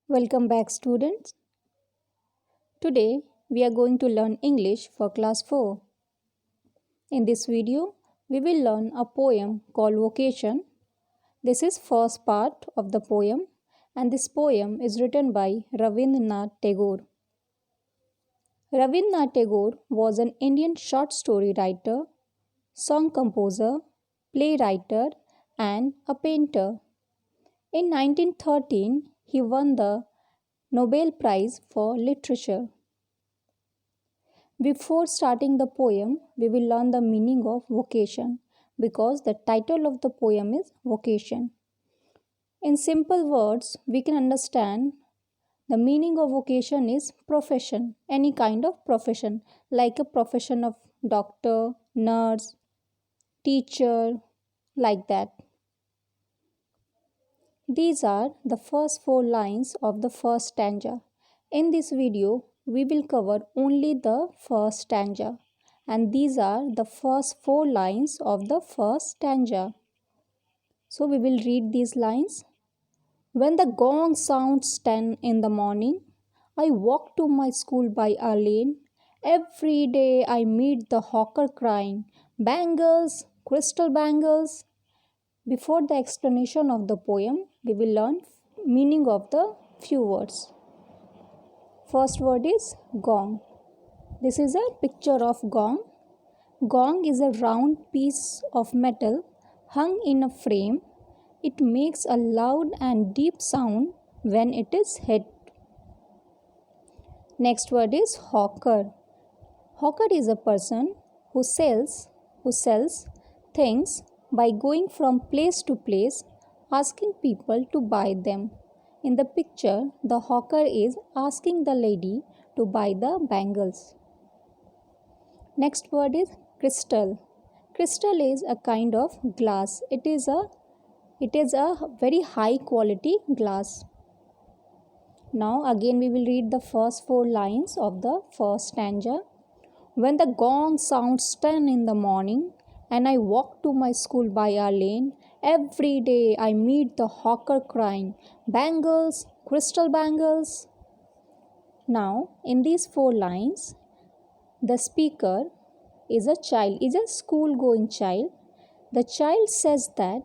Welcome back, students. Today we are going to learn English for class 4. In this video, we will learn a poem called Vocation. This is first part of the poem, and this poem is written by Rabindranath Tagore. Rabindranath Tagore was an Indian short story writer, song composer, playwright, and a painter. In 1913, he won the Nobel Prize for Literature. Before starting the poem, we will learn the meaning of vocation because the title of the poem is Vocation. In simple words, we can understand the meaning of vocation is profession, any kind of profession, like a profession of doctor, nurse, teacher, like that. These are the first four lines of the first stanza. In this video, we will cover only the first stanza, and these are the first four lines of the first stanza. So we will read these lines. When the gong sounds 10 in the morning, I walk to my school by a lane. Every day I meet the hawker crying, bangles, crystal bangles. Before the explanation of the poem, we will learn meaning of the few words. First word is gong. This is a picture of gong. Gong is a round piece of metal hung in a frame. It makes a loud and deep sound when it is hit. Next word is hawker. Hawker is a person who sells things by going from place to place, asking people to buy them. In the picture, the hawker is asking the lady to buy the bangles. Next word is crystal. Crystal is a kind of glass. It is a very high quality glass. Now again we will read the first four lines of the first stanza. When the gong sounds 10 in the morning and I walk to my school by a lane, every day I meet the hawker crying, bangles, crystal bangles. Now, in these four lines, the speaker is a school going child. The child says that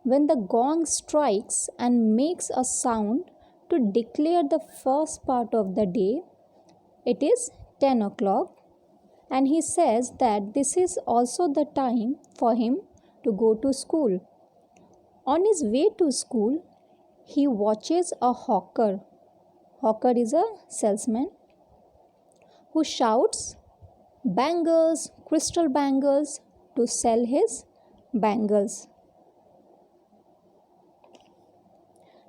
when the gong strikes and makes a sound to declare the first part of the day, it is 10 o'clock, and he says that this is also the time for him to go to school. On his way to school, he watches a hawker. Hawker is a salesman who shouts bangles, crystal bangles to sell his bangles.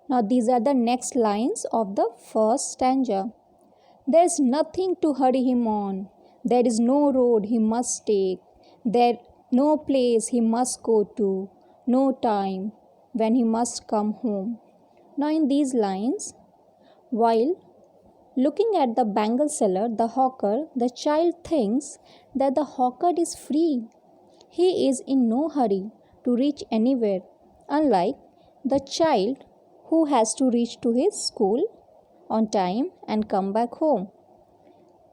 Now these are the next lines of the first stanza. There is nothing to hurry him on. There is no road he must take. There no place he must go to. No time when he must come home. Now in these lines, while looking at the bangle seller, the hawker, the child thinks that the hawker is free. He is in no hurry to reach anywhere, unlike the child who has to reach to his school on time and come back home.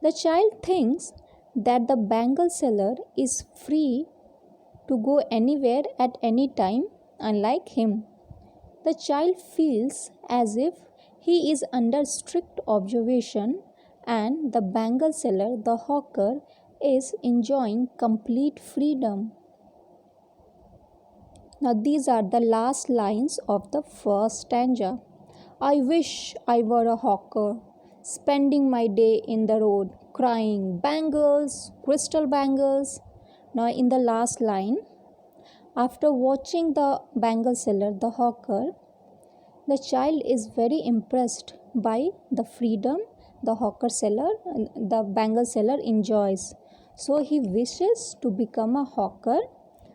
The child thinks that the bangle seller is free to go anywhere at any time, unlike him. The child feels as if he is under strict observation, and the bangle seller, the hawker, is enjoying complete freedom. Now these are the last lines of the first stanza. I wish I were a hawker, spending my day in the road, crying bangles, crystal bangles. Now in the last line, after watching the bangle seller, the hawker, the child is very impressed by the freedom the hawker seller, the bangle seller enjoys. So he wishes to become a hawker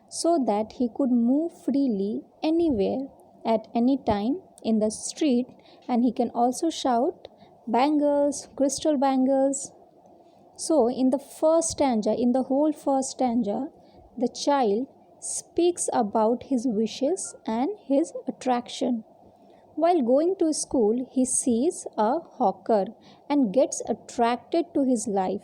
so that he could move freely anywhere at any time in the street, and he can also shout bangles, crystal bangles. So in the first stanza, in the whole first stanza, the child speaks about his wishes and his attraction. While going to school, he sees a hawker and gets attracted to his life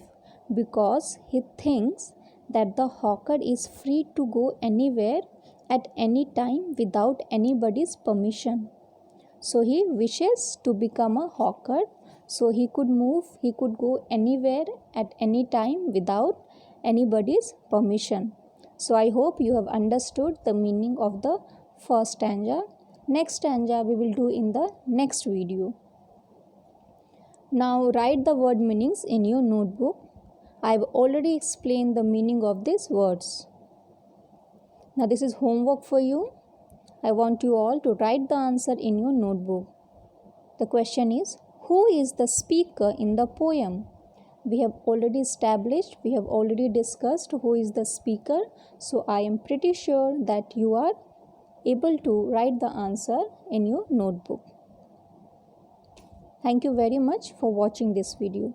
because he thinks that the hawker is free to go anywhere at any time without anybody's permission. So he wishes to become a hawker so he could move, he could go anywhere at any time without anybody's permission. So I hope you have understood the meaning of the first stanza. Next stanza we will do in the next video. Now write the word meanings in your notebook. I have already explained the meaning of these words. Now this is homework for you. I want you all to write the answer in your notebook. The question is, who is the speaker in the poem? We have already established, we have already discussed who is the speaker. So I am pretty sure that you are able to write the answer in your notebook. Thank you very much for watching this video.